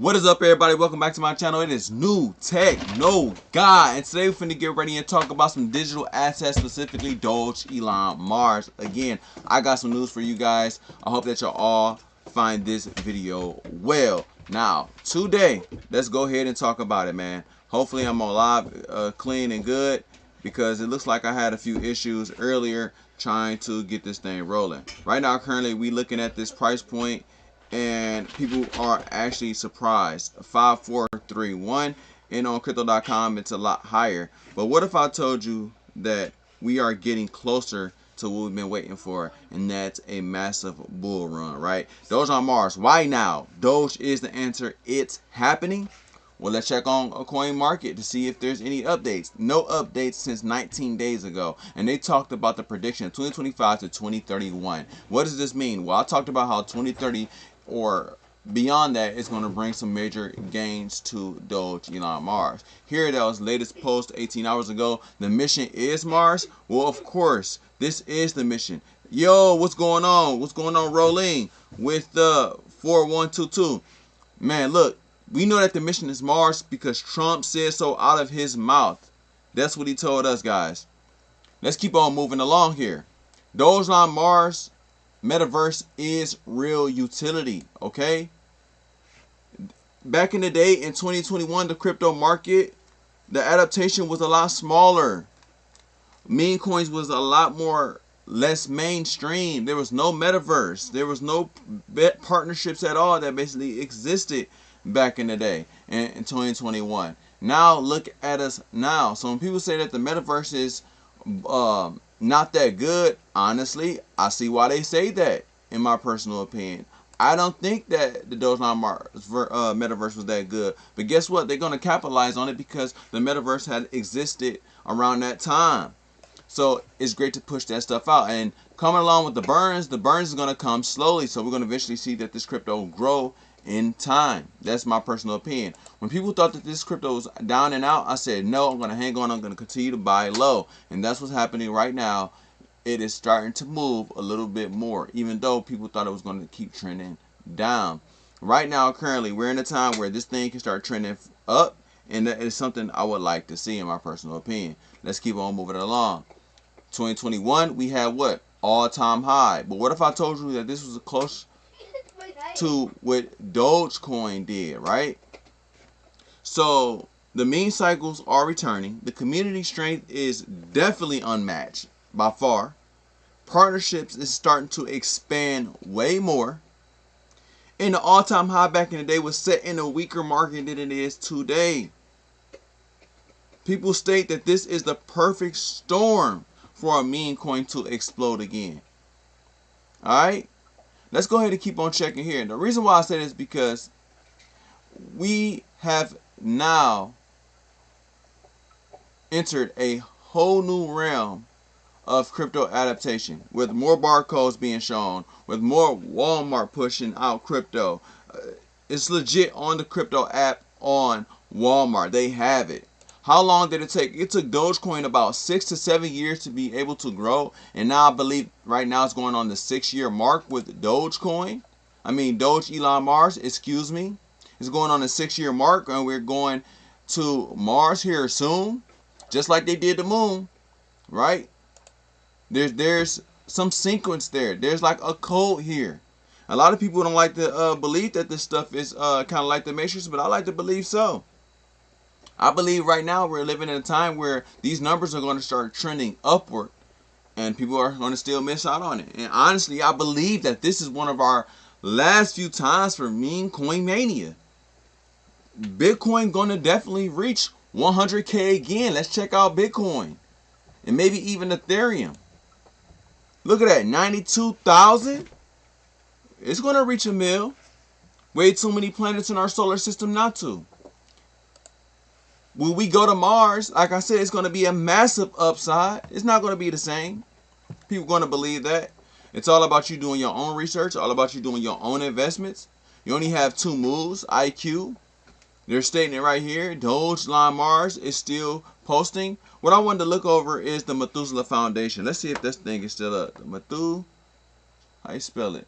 What is up, everybody? Welcome back to my channel. It is New Tech No Guy, and today we're finna get ready and talk about some digital assets, specifically Doge, Elon, Mars. Again, I got some news for you guys. I hope that y'all all find this video well. Now, today, let's go ahead and talk about it, man. Hopefully, I'm alive, clean and good, because it looks like I had a few issues earlier trying to get this thing rolling. Right now, currently, we looking at this price point, and people are actually surprised. 5431, and on crypto.com it's a lot higher. But what if I told you that we are getting closer to what we've been waiting for, and that's a massive bull run, right? Dogelon Mars, why now? Doge is the answer. It's happening. Well, let's check on a coin market to see if there's any updates. No updates since 19 days ago. And they talked about the prediction of 2025 to 2031. What does this mean? Well, I talked about how 2030 or beyond that is going to bring some major gains to Doge, Elon, Mars. Here, that was latest post 18 hours ago. The mission is Mars. Well, of course, this is the mission. Yo, what's going on? What's going on, Rolling with the 4122? Man, look. We know that the mission is Mars because Trump said so out of his mouth. That's what he told us, guys. Let's keep on moving along here. Dogelon Mars metaverse is real utility, okay? Back in the day in 2021, the crypto market, the adaptation was a lot smaller. Meme coins was a lot less mainstream. There was no metaverse. There was no partnerships at all that basically existed back in the day in 2021. Now look at us now. So when people say that the metaverse is not that good, honestly, I see why they say that. In my personal opinion, I don't think that the Dogelon Mars metaverse was that good. But guess what? They're going to capitalize on it because the metaverse had existed around that time. So it's great to push that stuff out. And coming along with the burns is going to come slowly. So we're going to eventually see that this crypto will grow in time. That's my personal opinion. When people thought that this crypto was down and out, I said no, I'm going to hang on, I'm going to continue to buy low. And that's what's happening right now. It is starting to move a little bit more, even though people thought it was going to keep trending down. Right now, currently, we're in a time where this thing can start trending up, and that is something I would like to see in my personal opinion. Let's keep on moving along. 2021, we had what? All-time high. But what if I told you that this was close to what Dogecoin did, right? So the meme cycles are returning. The community strength is definitely unmatched by far. Partnerships is starting to expand way more. And the all-time high back in the day was set in a weaker market than it is today. People state that this is the perfect storm for a meme coin to explode again. Alright? Let's go ahead and keep on checking here. And the reason why I say this is because we have now entered a whole new realm of crypto adaptation, with more barcodes being shown, with more Walmart pushing out crypto. It's legit on the crypto app on Walmart. They have it. How long did it take? It took Dogecoin about 6 to 7 years to be able to grow. And now I believe right now it's going on the 6-year mark with Dogecoin. I mean, Doge Elon Mars, excuse me. It's going on the 6-year mark, and we're going to Mars here soon. Just like they did the moon, right? There's some sequence there. There's like a code here. A lot of people don't like to believe that this stuff is kind of like the Matrix, but I like to believe so. I believe right now we're living in a time where these numbers are going to start trending upward, and people are going to still miss out on it. And honestly, I believe that this is one of our last few times for meme coin mania. Bitcoin going to definitely reach 100K again. Let's check out Bitcoin, and maybe even Ethereum. Look at that, 92,000. It's going to reach a mil. Way too many planets in our solar system not to. When we go to Mars, like I said, it's going to be a massive upside. It's not going to be the same. People are going to believe that. It's all about you doing your own research, all about you doing your own investments. You only have 2 moves, IQ. They're stating it right here. Dogelon Mars is still posting. What I wanted to look over is the Methuselah Foundation. Let's see if this thing is still up. How you spell it?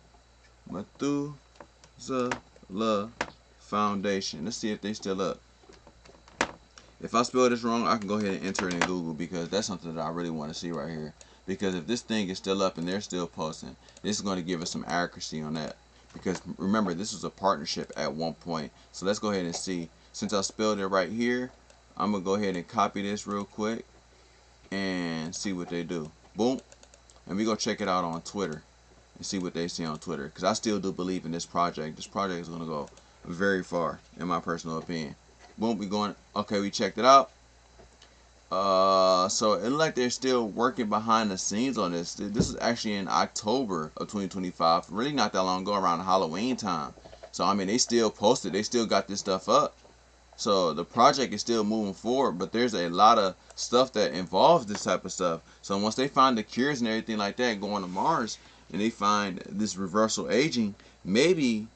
Methuselah Foundation. Let's see if they still up. If I spell this wrong, I can go ahead and enter it in Google, because that's something that I really want to see right here. Because if this thing is still up and they're still posting, this is going to give us some accuracy on that. Because remember, this was a partnership at one point. So let's go ahead and see. Since I spelled it right here, I'm going to go ahead and copy this real quick and see what they do. Boom. And we go check it out on Twitter and see what they see on Twitter. Because I still do believe in this project. This project is going to go very far, in my personal opinion. Boom, we going. Okay, we checked it out. So it looks like they're still working behind the scenes on this. This is actually in October of 2025. Really not that long ago, around Halloween time. So I mean, they still posted. They still got this stuff up. So the project is still moving forward. But there's a lot of stuff that involves this type of stuff. So once they find the cures and everything like that going to Mars, and they find this reversal aging, maybe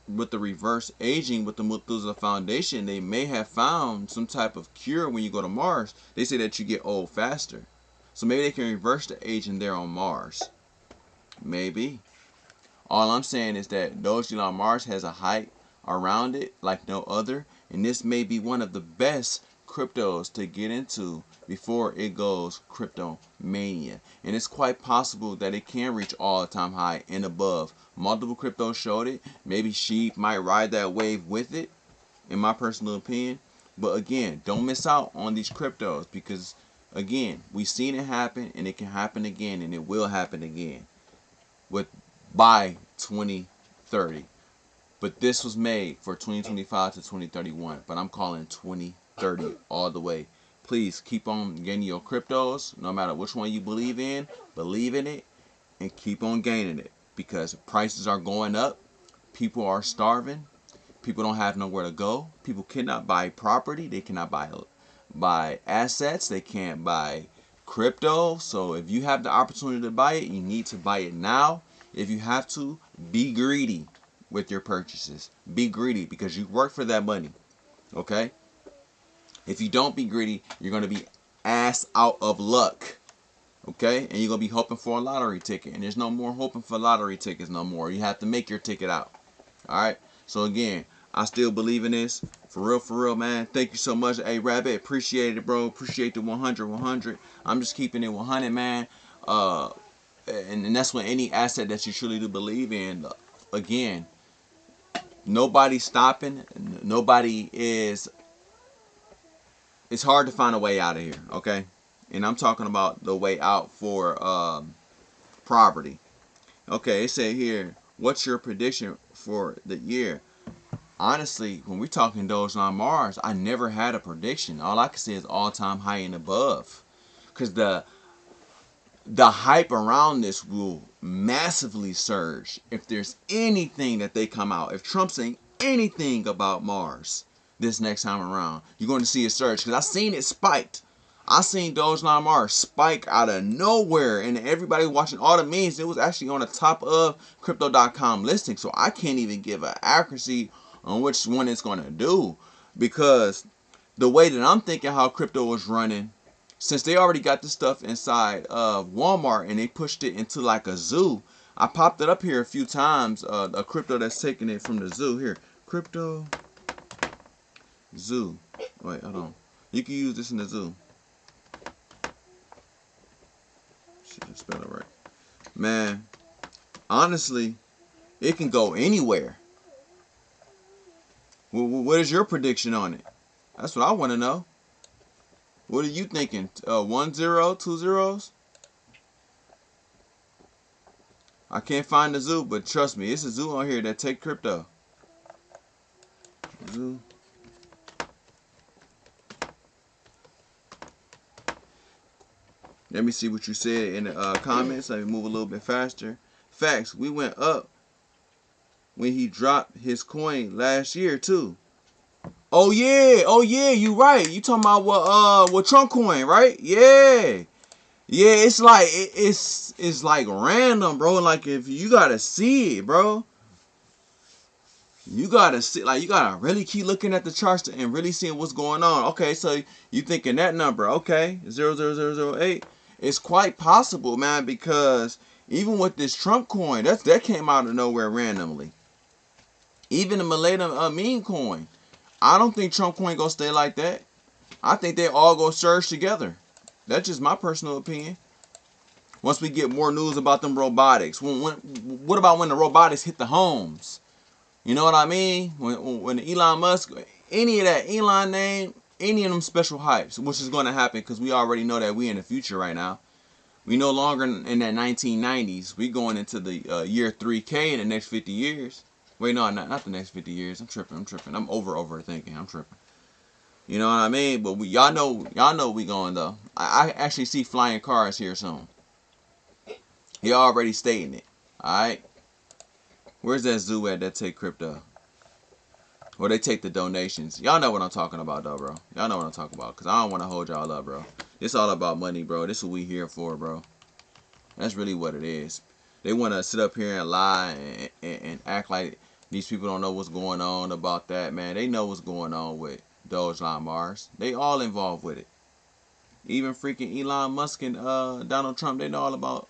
with the reverse aging with the Methuselah Foundation, they may have found some type of cure when you go to Mars. They say that you get old faster. So maybe they can reverse the aging there on Mars. Maybe. All I'm saying is that Dogelon Mars has a hype around it like no other. And this may be one of the best cryptos to get into before it goes crypto mania. And it's quite possible that it can reach all-time high and above. Multiple cryptos showed it. Maybe she might ride that wave with it, in my personal opinion. But again, don't miss out on these cryptos, because again, we've seen it happen, and it can happen again, and it will happen again by 2030. But this was made for 2025 to 2031. But I'm calling 2030 all the way. Please keep on gaining your cryptos, no matter which one you believe in it, and keep on gaining it. Because prices are going up, people are starving, people don't have nowhere to go, people cannot buy property, they cannot buy assets, they can't buy crypto. So if you have the opportunity to buy it, you need to buy it now. If you have to, be greedy with your purchases. Be greedy, because you work for that money. Okay? If you don't be greedy, you're going to be ass out of luck. Okay? And you're going to be hoping for a lottery ticket. And there's no more hoping for lottery tickets no more. You have to make your ticket out. Alright? So again, I still believe in this. For real, man. Thank you so much. Hey, Rabbit, appreciate it, bro. Appreciate the 100. I'm just keeping it 100, man. And that's when any asset that you truly do believe in. Again, nobody's stopping. Nobody is... It's hard to find a way out of here, okay? And I'm talking about the way out for property. Okay, it said here, what's your prediction for the year? Honestly, when we're talking Dogelon Mars, I never had a prediction. All I can say is all-time high and above. Because the hype around this will massively surge if there's anything that they come out. If Trump saying anything about Mars this next time around, you're going to see a surge. Because I seen it spiked. I seen Dogelon Mars spike out of nowhere, and everybody watching all the memes, it was actually on the top of Crypto.com listing. So I can't even give an accuracy on which one it's going to do, because the way that I'm thinking how crypto was running, since they already got this stuff inside of Walmart and they pushed it into like a zoo. I popped it up here a few times, a crypto that's taking it from the zoo. Here, crypto zoo. Wait, hold on. You can use this in the zoo. Should spell it right. Man, honestly, it can go anywhere. What is your prediction on it? That's what I want to know. What are you thinking? 1 0, 2 zeros? I can't find the zoo, but trust me, it's a zoo on here that take crypto. Zoo. Let me see what you said in the comments. Let me move a little bit faster. Facts, we went up when he dropped his coin last year too. Oh yeah, you right. You talking about what Trump coin, right? Yeah. Yeah, it's like it's like random, bro. Like, if you gotta see it, bro. You gotta see, like, you gotta really keep looking at the charts and really seeing what's going on. Okay, so you thinking that number, okay, 00008. It's quite possible, man, because even with this Trump coin, that came out of nowhere randomly. Even the Millennium meme coin. I don't think Trump coin gonna stay like that. I think they all go surge together. That's just my personal opinion. Once we get more news about them robotics, what about when the robotics hit the homes? You know what I mean? When Elon Musk, any of that Elon name, any of them special hypes, which is going to happen because we already know that we in the future right now. We no longer in that 1990s. We going into the year 3K in the next 50 years. Wait, no, not the next 50 years. I'm tripping. I'm overthinking. I'm tripping. You know what I mean? But y'all know we going though. I actually see flying cars here soon. He already stating it. All right. Where's that zoo at that take crypto? Or they take the donations. Y'all know what I'm talking about though, bro. Y'all know what I'm talking about. Because I don't want to hold y'all up, bro. It's all about money, bro. This is what we here for, bro. That's really what it is. They want to sit up here and lie and act like these people don't know what's going on about that, man. They know what's going on with Dogelon Mars. They all involved with it. Even freaking Elon Musk and Donald Trump, they know all about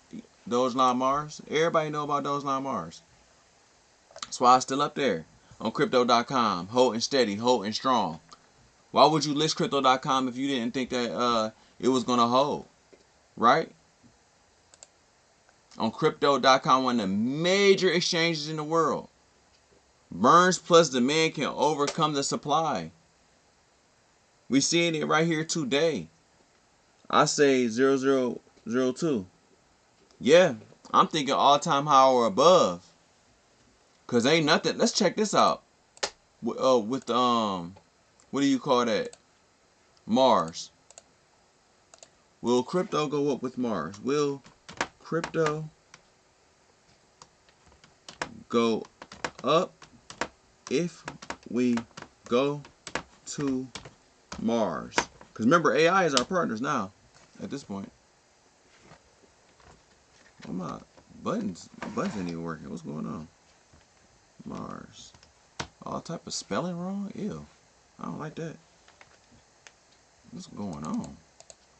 Dogelon Mars. Everybody know about Dogelon Mars. That's why it's still up there on crypto.com. Holding steady, holding strong. Why would you list crypto.com if you didn't think that it was going to hold? Right? On crypto.com, one of the major exchanges in the world. Burns plus demand can overcome the supply. We seeing it right here today. I say 0002. Yeah, I'm thinking all-time high or above. Cause ain't nothing. Let's check this out. With what do you call that? Mars. Will crypto go up with Mars? Will crypto go up if we go to Mars? Because remember, AI is our partners now. At this point. Oh my buttons ain't even working. What's going on? Mars. All type of spelling wrong? Ew. I don't like that. What's going on?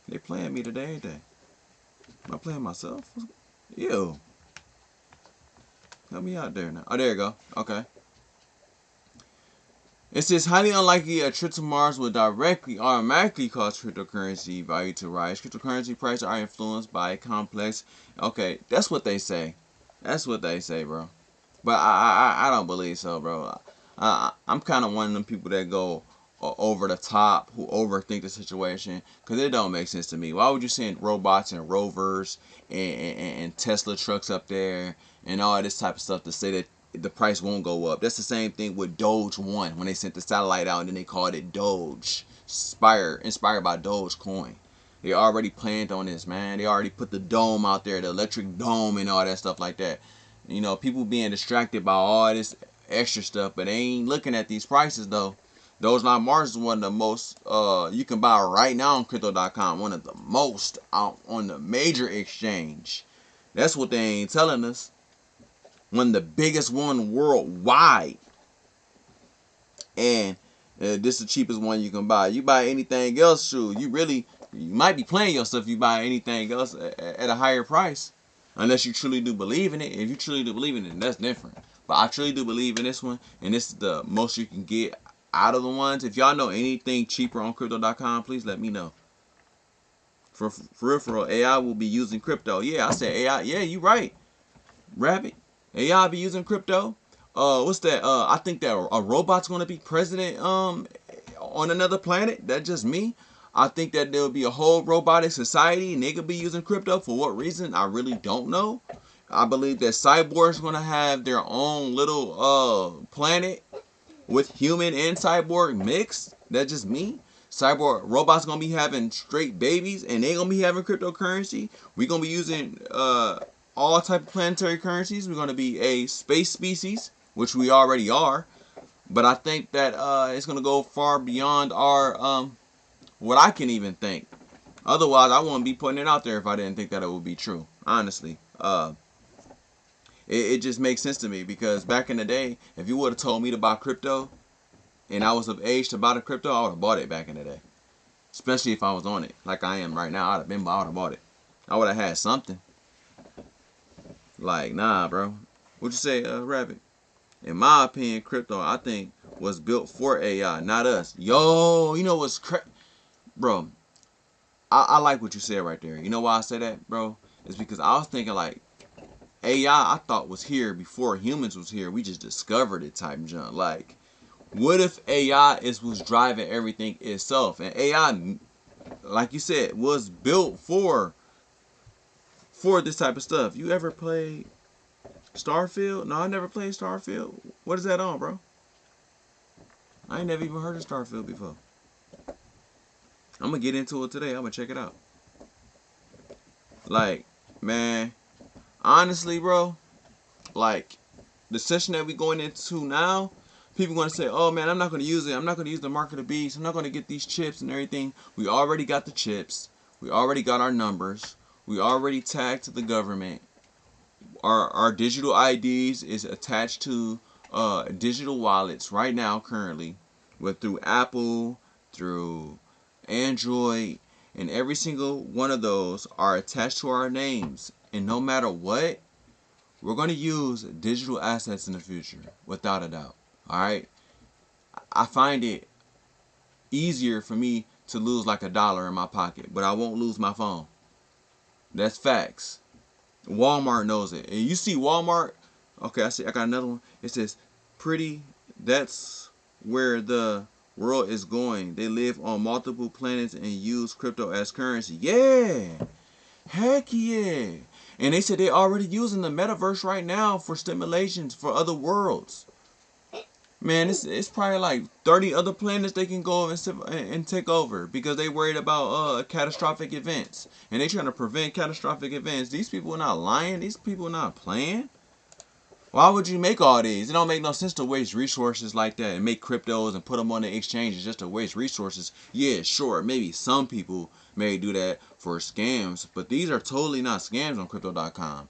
They playing me today, ain't they? Am I playing myself? Ew. Help me out there now. Oh, there you go. Okay. It says, highly unlikely a trip to Mars will automatically cause cryptocurrency value to rise. Cryptocurrency prices are influenced by a complex... Okay, that's what they say. That's what they say, bro. But I don't believe so, bro. I'm kind of one of them people that go over the top, who overthink the situation, because it don't make sense to me. Why would you send robots and rovers and Tesla trucks up there and all this type of stuff to say that the price won't go up? That's the same thing with Doge 1 when they sent the satellite out and then they called it Doge, inspired by Dogecoin. They already planned on this, man. They already put the dome out there, the electric dome and all that stuff like that. You know, people being distracted by all this extra stuff, but they ain't looking at these prices though. Dogelon Mars is one of the most you can buy right now on crypto.com. One of the most out on the major exchange. That's what they ain't telling us. One of the biggest one worldwide. And this is the cheapest one you can buy. You buy anything else, shoot, you might be playing yourself if you buy anything else at a higher price. Unless you truly do believe in it. If you truly do believe in it, that's different. But I truly do believe in this one. And this is the most you can get out of the ones. If y'all know anything cheaper on crypto.com, please let me know. For real, AI will be using crypto. Yeah, I said AI. Yeah, you right. Rabbit. AI be using crypto. What's that? I think that a robot's gonna be president on another planet. That's just me. I think that there'll be a whole robotic society and they could be using crypto. For what reason? I really don't know. I believe that cyborgs gonna have their own little planet with human and cyborg mixed. That's just me. Cyborg robots gonna be having straight babies and they gonna be having cryptocurrency. We gonna be using all type of planetary currencies. We're gonna be a space species, which we already are. But I think that it's gonna go far beyond our what I can even think. Otherwise, I wouldn't be putting it out there if I didn't think that it would be true. Honestly, it just makes sense to me because back in the day, if you would have told me to buy crypto and I was of age to buy the crypto, I would have bought it back in the day. Especially if I was on it, like I am right now. I would have bought it. I would have had something. Like, nah, bro. What'd you say, Rabbit? In my opinion, crypto, I think, was built for AI, not us. Yo, you know what's bro? I like what you said right there. You know why I say that, bro? It's because I was thinking like AI. I thought was here before humans was here. We just discovered it, type junk. Like, what if AI was driving everything itself, and AI, like you said, was built for this type of stuff? You ever played Starfield? No, I never played Starfield. What is that on, bro? I ain't never even heard of Starfield before. I'm gonna get into it today. I'm gonna check it out. Like, man, honestly, bro, like the session that we going into now, people gonna say, "Oh man, I'm not gonna use it. I'm not gonna use the mark of the beast. I'm not gonna get these chips and everything." We already got the chips. We already got our numbers. We already tagged to the government. Our digital IDs is attached to digital wallets right now currently, with through Apple, through Android, and every single one of those are attached to our names. And no matter what, we're going to use digital assets in the future, without a doubt. All right. I find it easier for me to lose like $1 in my pocket, but I won't lose my phone. That's facts. Walmart knows it. And you see Walmart, okay, I got another one. It says, pretty, that's where the world is going. They live on multiple planets and use crypto as currency. Yeah. Heck yeah. And they said they're already using the metaverse right now for stimulations for other worlds. Man, it's probably like 30 other planets they can go and take over because they worried about catastrophic events. And they trying to prevent catastrophic events. These people are not lying. These people are not playing. Why would you make all these? It don't make no sense to waste resources like that and make cryptos and put them on the exchanges just to waste resources. Yeah, sure, maybe some people may do that for scams, but these are totally not scams on crypto.com.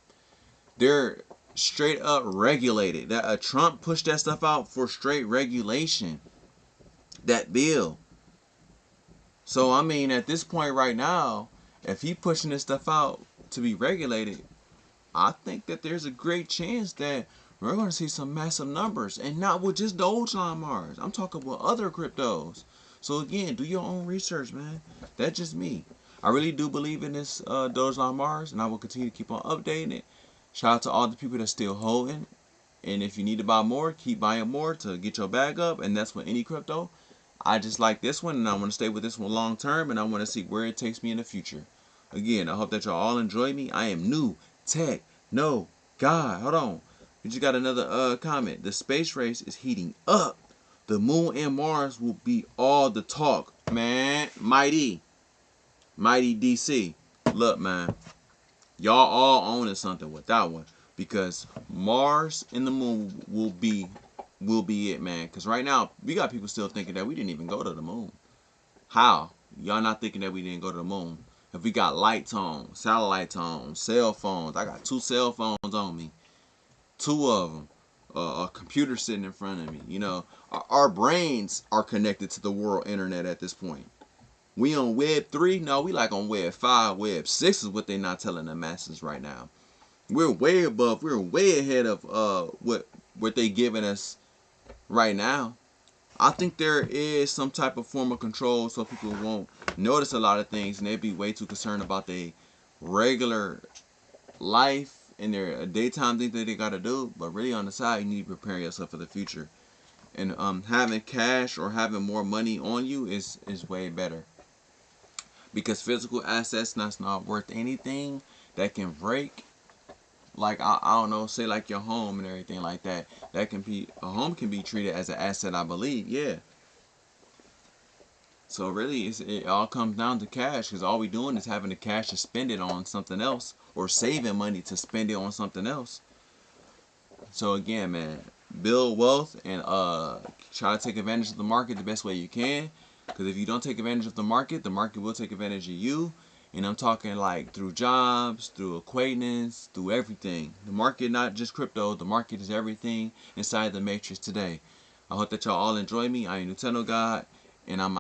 They're straight up regulated. That Trump pushed that stuff out for straight regulation. That bill. So I mean, at this point right now, if he pushing this stuff out to be regulated, I think that there's a great chance that we're going to see some massive numbers, and not with just Dogelon Mars. I'm talking with other cryptos. So again, do your own research, man. That's just me. I really do believe in this Dogelon Mars, and I will continue to keep on updating it. Shout out to all the people that's still holding. And if you need to buy more, keep buying more to get your bag up. And that's with any crypto. I just like this one, and I want to stay with this one long term, and I want to see where it takes me in the future. Again, I hope that y'all all enjoy me. I am new tech. No, God, hold on. We just got another comment. The space race is heating up. The moon and Mars will be all the talk. Man, Mighty DC. Look, man. Y'all all owning something with that one. Because Mars and the moon will be it, man. Because right now, we got people still thinking that we didn't even go to the moon. How? Y'all not thinking that we didn't go to the moon? If we got lights on, satellites on, cell phones. I got 2 cell phones on me. 2 of them. A computer sitting in front of me. You know, our brains are connected to the world internet at this point. We on Web 3? No, we like on Web 5. Web 6 is what they not telling the masses right now. We're way above. We're way ahead of what they giving us right now. I think there is some type of form of control so people won't notice a lot of things, and they'd be way too concerned about their regular life and their daytime things that they got to do. But really on the side, you need to prepare yourself for the future. And having cash or having more money on you is way better. Because physical assets that's not worth anything that can break. Like, I don't know, say like your home and everything like that. That can be, a home can be treated as an asset, I believe. Yeah. So really, it all comes down to cash, because all we doing is having the cash to spend it on something else, or saving money to spend it on something else. So again, man, build wealth and try to take advantage of the market the best way you can. Because if you don't take advantage of the market will take advantage of you. And I'm talking like through jobs, through acquaintance, through everything. The market, not just crypto, the market is everything inside the matrix today. I hope that y'all all enjoy me. I am Nintendo God, and I'm